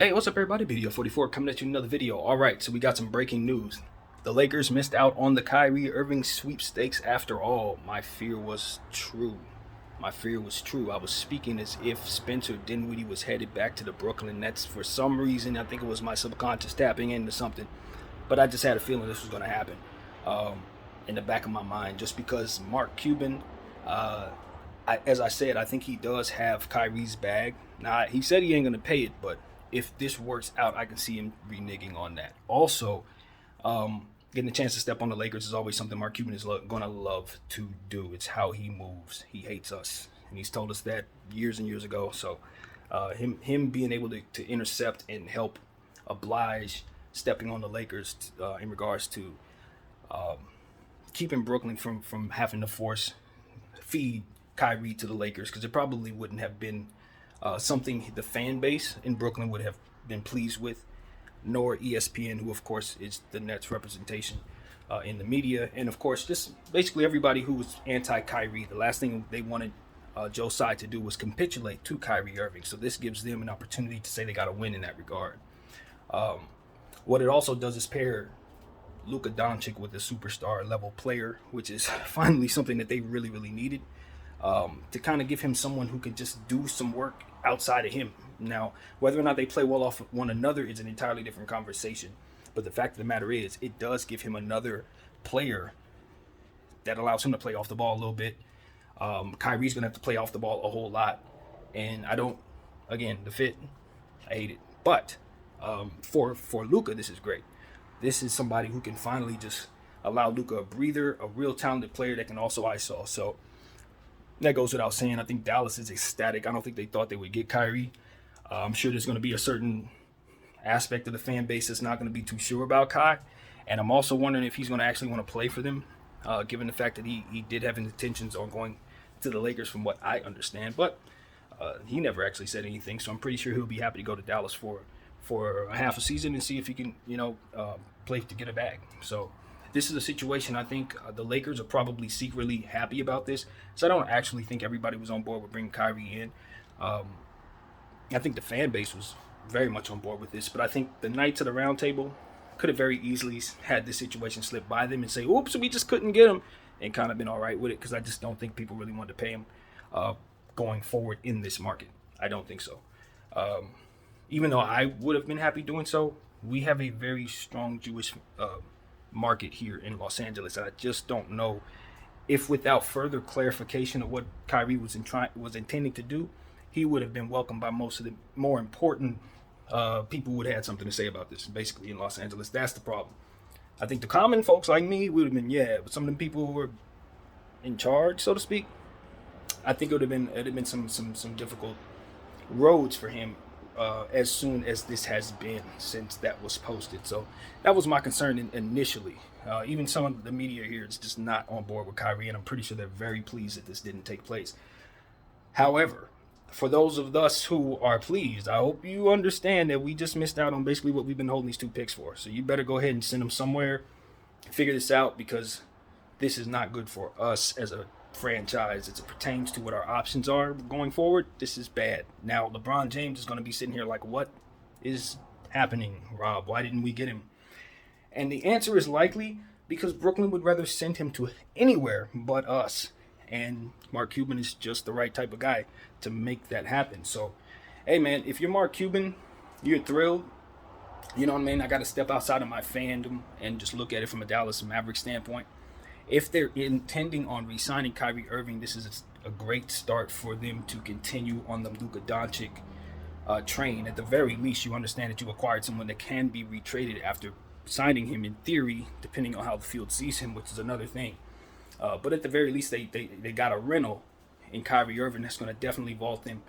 Hey, what's up, everybody? Video 44 coming at you another video. All right, so we got some breaking news. The Lakers missed out on the Kyrie Irving sweepstakes after all. My fear was true. My fear was true. I was speaking as if Spencer Dinwiddie was headed back to the Brooklyn Nets for some reason. I think it was my subconscious tapping into something, but I just had a feeling this was going to happen in the back of my mind, just because Mark Cuban, as I said, I think he does have Kyrie's bag. Now, he said he ain't going to pay it, but if this works out, I can see him reneging on that. Also, getting a chance to step on the Lakers is always something Mark Cuban is going to love to do. It's how he moves. He hates us, and he's told us that years and years ago. So him being able to intercept and help oblige stepping on the Lakers in regards to keeping Brooklyn from having to feed Kyrie to the Lakers, because it probably wouldn't have been something the fan base in Brooklyn would have been pleased with, nor ESPN, who of course is the Nets representation in the media, and of course just basically everybody who was anti-Kyrie. The last thing they wanted Joe Tsai to do was capitulate to Kyrie Irving, so this gives them an opportunity to say they got to win in that regard. What it also does is pair Luka Doncic with a superstar level player, which is finally something that they really, really needed, to kind of give him someone who could just do some work outside of him. Now, whether or not they play well off one another is an entirely different conversation. But the fact of the matter is, it does give him another player that allows him to play off the ball a little bit. Kyrie's going to have to play off the ball a whole lot. And the fit, I hate it. But for Luka, this is great. This is somebody who can finally just allow Luka a breather, a real talented player that can also ISO. So that goes without saying. I think Dallas is ecstatic. I don't think they thought they would get Kyrie. I'm sure there's going to be a certain aspect of the fan base that's not going to be too sure about Kai. And I'm also wondering if he's going to actually want to play for them, given the fact that he did have intentions on going to the Lakers from what I understand. But he never actually said anything, so I'm pretty sure he'll be happy to go to Dallas for a half a season and see if he can, play to get a bag. So this is a situation I think the Lakers are probably secretly happy about this. So I don't actually think everybody was on board with bringing Kyrie in. I think the fan base was very much on board with this, but I think the Knights of the Round Table could have very easily had this situation slip by them and say, oops, we just couldn't get him, and kind of been all right with it, because I just don't think people really wanted to pay him going forward in this market. I don't think so. Even though I would have been happy doing so, we have a very strong Jewish market here in Los Angeles, and I just don't know if, without further clarification of what Kyrie was intending to do, he would have been welcomed by most of the more important people who would have had something to say about this, basically, in Los Angeles. That's the problem. I think the common folks like me would have been, but some of the people who were in charge, so to speak, I think it would have been some difficult roads for him as soon as this has been, since that was posted. So that was my concern initially. Even some of the media here is just not on board with Kyrie, and I'm pretty sure they're very pleased that this didn't take place. However, for those of us who are pleased, I hope you understand that we just missed out on basically what we've been holding these two picks for. So you better go ahead and send them somewhere, figure this out, because this is not good for us as a franchise as it pertains to what our options are going forward. This is bad. Now, LeBron James is going to be sitting here like, what is happening, Rob? Why didn't we get him? And the answer is likely because Brooklyn would rather send him to anywhere but us. And Mark Cuban is just the right type of guy to make that happen. So, hey, man, if you're Mark Cuban, you're thrilled. You know what I mean? I got to step outside of my fandom and just look at it from a Dallas Mavericks standpoint. If they're intending on re-signing Kyrie Irving, this is a great start for them to continue on the Luka Doncic train. At the very least, you understand that you acquired someone that can be retraded after signing him, in theory, depending on how the field sees him, which is another thing. But at the very least, they got a rental in Kyrie Irving that's going to definitely vault them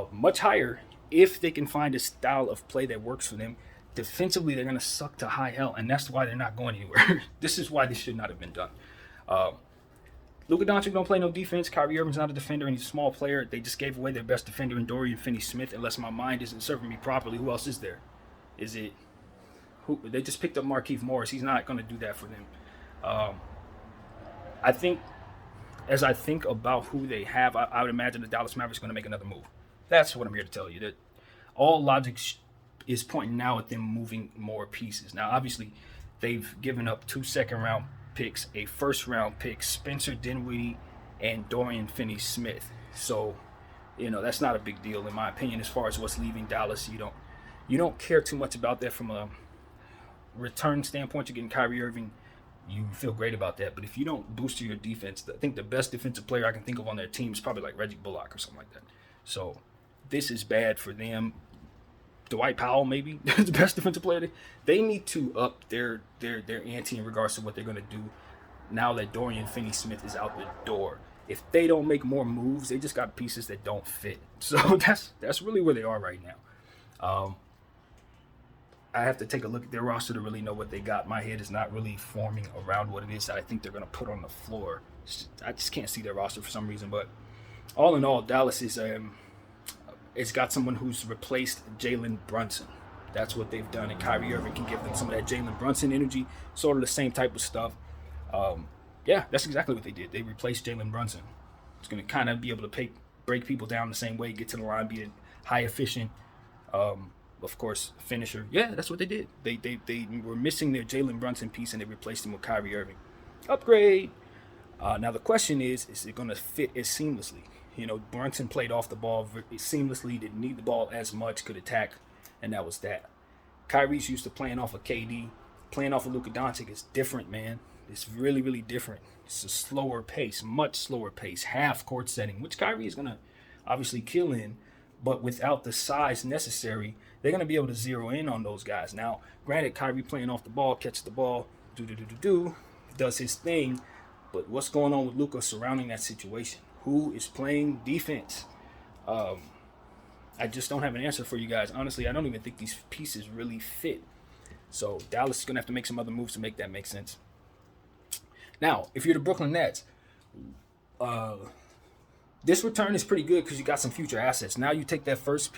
much higher if they can find a style of play that works for them. Defensively, they're going to suck to high hell, and that's why they're not going anywhere. This is why this should not have been done. Luka Doncic don't play no defense. Kyrie Irving's not a defender, and he's a small player. They just gave away their best defender in Dorian Finney-Smith. Unless my mind isn't serving me properly, who else is there? They just picked up Markieff Morris. He's not going to do that for them. I think, as I think about who they have, I would imagine the Dallas Mavericks are going to make another move. That's what I'm here to tell you. That all logic is pointing now at them moving more pieces. Now, obviously, they've given up 2 second-round picks, a first-round pick, Spencer Dinwiddie, and Dorian Finney-Smith. So, that's not a big deal in my opinion as far as what's leaving Dallas. You don't care too much about that from a return standpoint. You're getting Kyrie Irving. You feel great about that. But if you don't boost your defense, I think the best defensive player I can think of on their team is probably like Reggie Bullock or something like that. So this is bad for them. Dwight Powell, maybe the best defensive player. They need to up their ante in regards to what they're going to do now that Dorian Finney-Smith is out the door. If they don't make more moves, they just got pieces that don't fit. So that's really where they are right now. I have to take a look at their roster to really know what they got. My head is not really forming around what it is that I think they're going to put on the floor. I just can't see their roster for some reason. But all in all, Dallas is it's got someone who's replaced Jalen Brunson. That's what they've done, and Kyrie Irving can give them some of that Jalen Brunson energy, sort of the same type of stuff. Yeah, that's exactly what they did. They replaced Jalen Brunson. It's going to kind of be able to break people down the same way, get to the line, be a high efficient, of course, finisher. Yeah, that's what they did. They were missing their Jalen Brunson piece, and they replaced him with Kyrie Irving. Upgrade. Now the question is it going to fit as seamlessly? Brunson played off the ball seamlessly, didn't need the ball as much, could attack, and that was that. Kyrie's used to playing off of KD. Playing off of Luka Doncic is different, man. It's really, really different. It's a slower pace, much slower pace, half-court setting, which Kyrie is going to obviously kill in, but without the size necessary, they're going to be able to zero in on those guys. Now, granted, Kyrie playing off the ball, catches the ball, does his thing, but what's going on with Luka surrounding that situation? Who is playing defense? I just don't have an answer for you guys. Honestly, I don't even think these pieces really fit. So Dallas is going to have to make some other moves to make that make sense. Now, if you're the Brooklyn Nets, this return is pretty good because you got some future assets. Now you take that first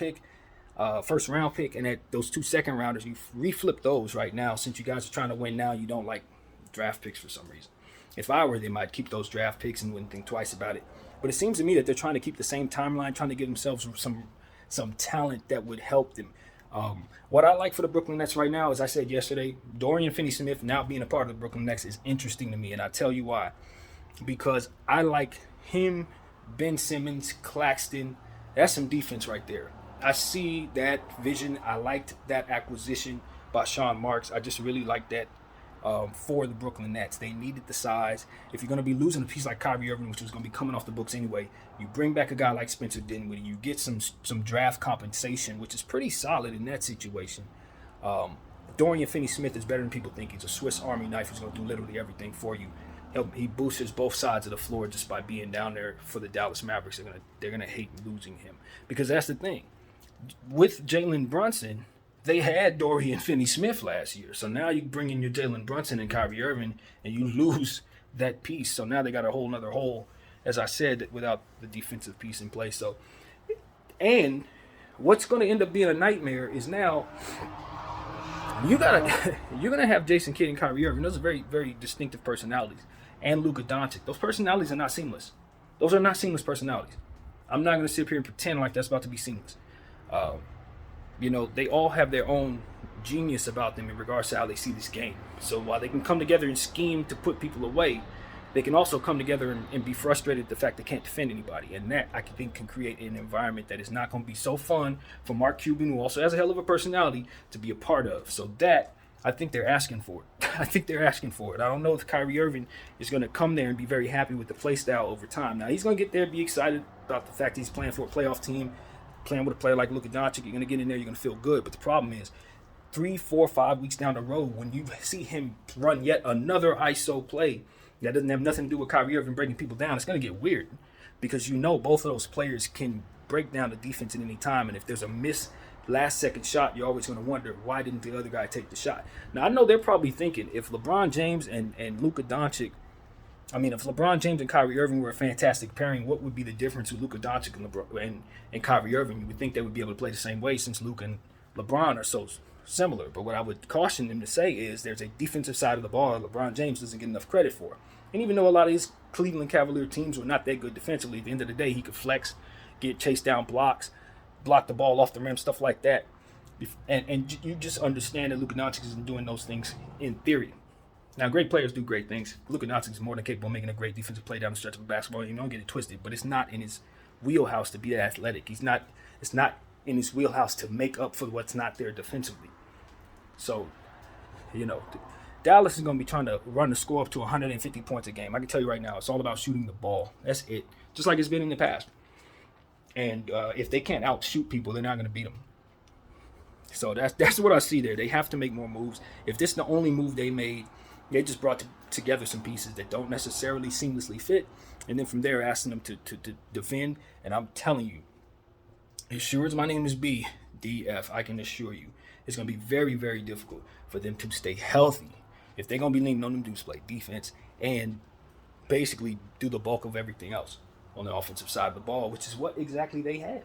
round pick, and those 2 second rounders, you reflip those right now. Since you guys are trying to win now, you don't like draft picks for some reason. If I were, they might keep those draft picks and wouldn't think twice about it. But it seems to me that they're trying to keep the same timeline, trying to give themselves some talent that would help them. What I like for the Brooklyn Nets right now, as I said yesterday, Dorian Finney-Smith now being a part of the Brooklyn Nets is interesting to me, and I'll tell you why. Because I like him, Ben Simmons, Claxton. That's some defense right there. I see that vision. I liked that acquisition by Sean Marks. I just really like that for the Brooklyn Nets. They needed the size. If you're going to be losing a piece like Kyrie Irving, which was going to be coming off the books anyway, you bring back a guy like Spencer Dinwiddie. You get some draft compensation, which is pretty solid in that situation. Dorian Finney-Smith is better than people think. He's a Swiss Army knife who's going to do literally everything for you. He boosts both sides of the floor just by being down there for the Dallas Mavericks. They're gonna hate losing him, because that's the thing. With Jalen Brunson, they had Dorian Finney-Smith last year. So now you bring in your Jalen Brunson and Kyrie Irving, and you lose that piece. So now they got a whole nother hole, as I said, without the defensive piece in place. So, and what's going to end up being a nightmare is now you're gonna have Jason Kidd and Kyrie Irving. Those are very, very distinctive personalities, and Luka Doncic. Those personalities are not seamless. Those are not seamless personalities. I'm not gonna sit up here and pretend like that's about to be seamless. They all have their own genius about them in regards to how they see this game. So while they can come together and scheme to put people away, they can also come together and be frustrated at the fact they can't defend anybody. And that, I think, can create an environment that is not going to be so fun for Mark Cuban, who also has a hell of a personality, to be a part of. So that, I think they're asking for it. I don't know if Kyrie Irving is going to come there and be very happy with the play style over time. Now, he's going to get there, be excited about the fact he's playing for a playoff team, playing with a player like Luka Doncic. You're going to get in there, you're going to feel good. But the problem is, 3, 4, 5 weeks down the road, when you see him run yet another ISO play that doesn't have nothing to do with Kyrie Irving breaking people down, it's going to get weird, because both of those players can break down the defense at any time. And if there's a missed last-second shot, you're always going to wonder, why didn't the other guy take the shot? Now, I know they're probably thinking, if LeBron James and Luka Doncic, if LeBron James and Kyrie Irving were a fantastic pairing, what would be the difference with Luka Doncic and Kyrie Irving? You would think they would be able to play the same way, since Luka and LeBron are so similar. But what I would caution them to say is there's a defensive side of the ball LeBron James doesn't get enough credit for. And even though a lot of his Cleveland Cavalier teams were not that good defensively, at the end of the day, he could flex, get chased down blocks, block the ball off the rim, stuff like that. And you just understand that Luka Doncic isn't doing those things in theory. Now, great players do great things. Luka Doncic is more than capable of making a great defensive play down the stretch of a basketball. You don't get it twisted, but it's not in his wheelhouse to be athletic. He's not. It's not in his wheelhouse to make up for what's not there defensively. So, you know, Dallas is going to be trying to run the score up to 150 points a game. I can tell you right now, it's all about shooting the ball. That's it. Just like it's been in the past. And if they can't outshoot people, they're not going to beat them. So that's what I see there. They have to make more moves. If this is the only move they made, they just brought together some pieces that don't necessarily seamlessly fit. And then from there, asking them to defend. And I'm telling you, as sure as my name is BDF, I can assure you, it's going to be very, very difficult for them to stay healthy if they're going to be leaning on them to play defense and basically do the bulk of everything else on the offensive side of the ball, which is what exactly they have.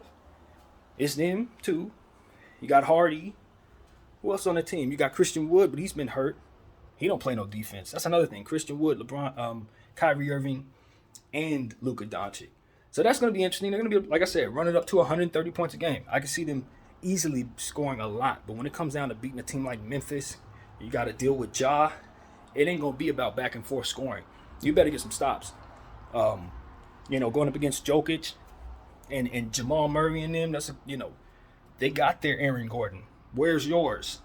It's them, too. You got Hardy. Who else on the team? You got Christian Wood, but he's been hurt. He don't play no defense. That's another thing. Christian Wood, LeBron, Kyrie Irving, and Luka Doncic. So that's going to be interesting. They're going to be, like I said, running up to 130 points a game. I can see them easily scoring a lot. But when it comes down to beating a team like Memphis, you got to deal with Ja. It ain't going to be about back and forth scoring. You better get some stops. Going up against Jokic and Jamal Murray and them, they got their Aaron Gordon. Where's yours?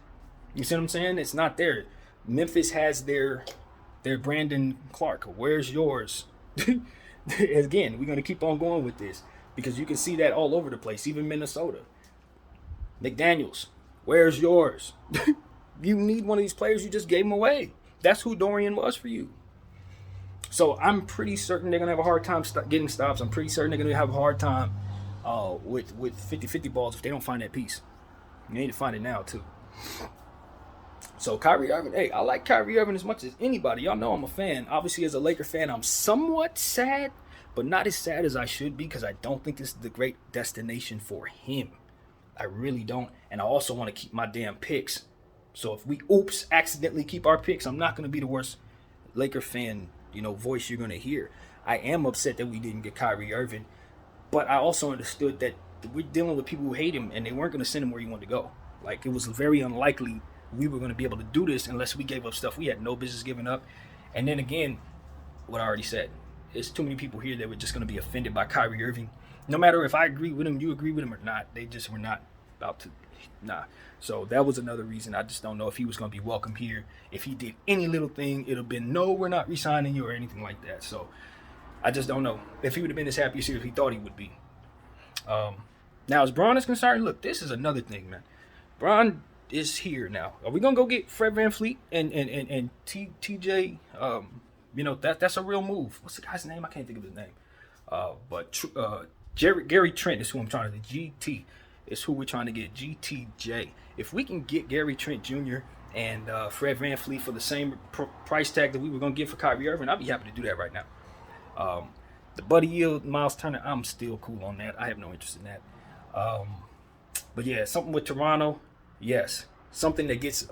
You see what I'm saying? It's not there. Memphis has their Brandon Clark. Where's yours? Again, we're going to keep on going with this because you can see that all over the place, even Minnesota. McDaniels, where's yours? You need one of these players. You just gave him away. That's who Dorian was for you. So I'm pretty certain they're going to have a hard time getting stops. I'm pretty certain they're going to have a hard time with 50-50 balls if they don't find that piece. You need to find it now, too. So Kyrie Irving, hey, I like Kyrie Irving as much as anybody. Y'all know I'm a fan. Obviously, as a Laker fan, I'm somewhat sad, but not as sad as I should be because I don't think this is the great destination for him. I really don't. And I also want to keep my damn picks. So if we, accidentally keep our picks, I'm not going to be the worst Laker fan, voice you're going to hear. I am upset that we didn't get Kyrie Irving, but I also understood that we're dealing with people who hate him and they weren't going to send him where he wanted to go. Like, it was very unlikely we were going to be able to do this unless we gave up stuff we had no business giving up. And then again, what I already said, there's too many people here that were just going to be offended by Kyrie Irving. No matter if I agree with him, you agree with him or not, they just were not about to, So that was another reason. I just don't know if he was going to be welcome here. If he did any little thing, it would have been, no, we're not re-signing you or anything like that. So I just don't know if he would have been as happy as he thought he would be. Now, as Bron is concerned, look, this is another thing, man. Bron is here now. Are we gonna go get Fred VanVleet and TJ? That's a real move. What's the guy's name? I can't think of his name. But Gary Trent is who I'm trying to. GT is who we're trying to get. GTJ. If we can get Gary Trent Jr. and Fred VanVleet for the same price tag that we were gonna get for Kyrie Irving, I'd be happy to do that right now. The Buddy Hield, Miles Turner, I'm still cool on that. I have no interest in that. But yeah, something with Toronto, yes. Something that gets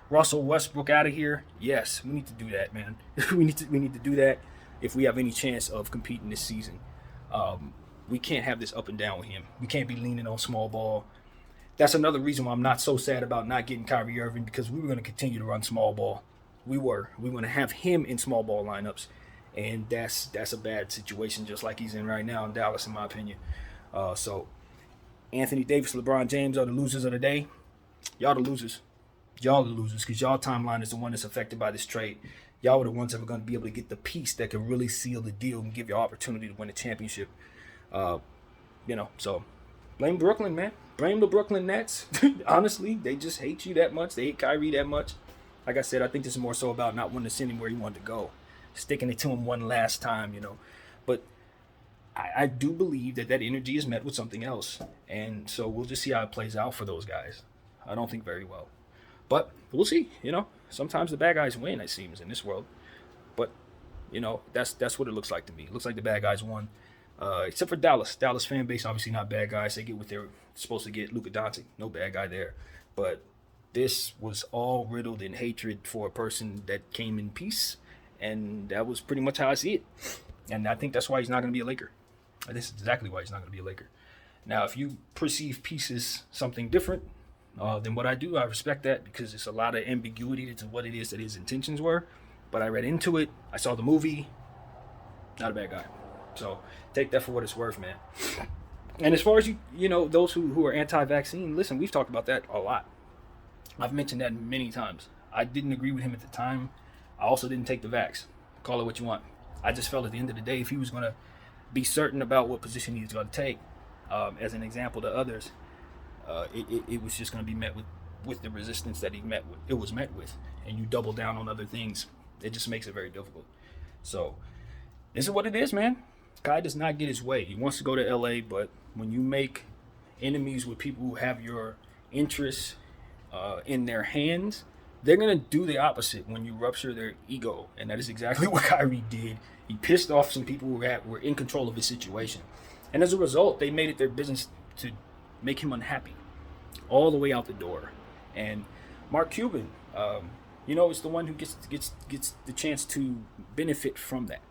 Russell Westbrook out of here, yes. We need to do that, man. we need to do that if we have any chance of competing this season. We can't have this up and down with him. We can't be leaning on small ball. That's another reason why I'm not so sad about not getting Kyrie Irving, because we were going to continue to run small ball. We were going to have him in small ball lineups, and that's a bad situation, just like he's in right now in Dallas, in my opinion. So Anthony Davis, LeBron James are the losers of the day. Y'all the losers. Y'all the losers, because y'all timeline is the one that's affected by this trade. Y'all were the ones that were going to be able to get the piece that could really seal the deal and give you opportunity to win a championship. So blame Brooklyn, man. Blame the Brooklyn Nets. Honestly, they just hate you that much. They hate Kyrie that much. Like I said, I think this is more so about not wanting to send him where he wanted to go. Sticking it to him one last time, But I do believe that energy is met with something else. And so we'll just see how it plays out for those guys. I don't think very well. But we'll see, Sometimes the bad guys win, it seems, in this world. But, that's what it looks like to me. It looks like the bad guys won. Except for Dallas. Dallas fan base, obviously not bad guys. They get what they're supposed to get. Luka Doncic, no bad guy there. But this was all riddled in hatred for a person that came in peace. And that was pretty much how I see it. And I think that's why he's not going to be a Laker. This is exactly why he's not going to be a Laker. Now, if you perceive peace as something different, than what I do. I respect that because it's a lot of ambiguity to what it is that his intentions were. But I read into it. I saw the movie. Not a bad guy. So take that for what it's worth, man. And as far as those who are anti-vaccine, listen, we've talked about that a lot. I've mentioned that many times. I didn't agree with him at the time. I also didn't take the vax. Call it what you want. I just felt at the end of the day, if he was going to be certain about what position he was going to take, as an example to others, it was just going to be met with the resistance that it was met with. And you double down on other things, it just makes it very difficult. So this is what it is, man. Ky does not get his way. He wants to go to LA, but when you make enemies with people who have your interests in their hands, they're going to do the opposite when you rupture their ego. And that is exactly what Kyrie did. He pissed off some people who were in control of his situation. And as a result, they made it their business to make him unhappy all the way out the door. And Mark Cuban, is the one who gets the chance to benefit from that.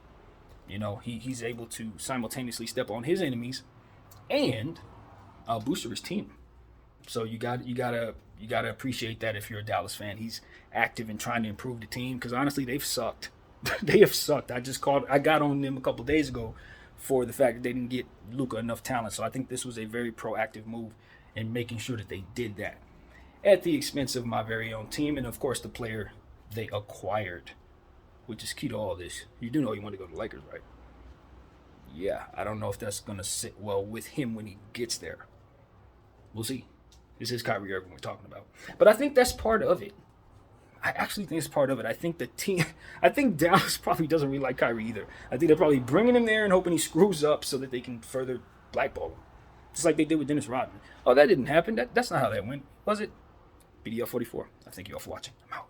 He's able to simultaneously step on his enemies and booster his team. So you gotta appreciate that if you're a Dallas fan. He's active in trying to improve the team because honestly, they've sucked. They have sucked. I got on them a couple of days ago for the fact that they didn't get Luka enough talent. So I think this was a very proactive move in making sure that they did that at the expense of my very own team and of course the player they acquired, which is key to all this. You do know you want to go to the Lakers, right? Yeah, I don't know if that's going to sit well with him when he gets there. We'll see. This is Kyrie Irving we're talking about. But I think that's part of it. I actually think it's part of it. I think Dallas probably doesn't really like Kyrie either. I think they're probably bringing him there and hoping he screws up so that they can further blackball him. Just like they did with Dennis Rodman. Oh, that didn't happen. That's not how that went, was it? BDL 44. I thank you all for watching. I'm out.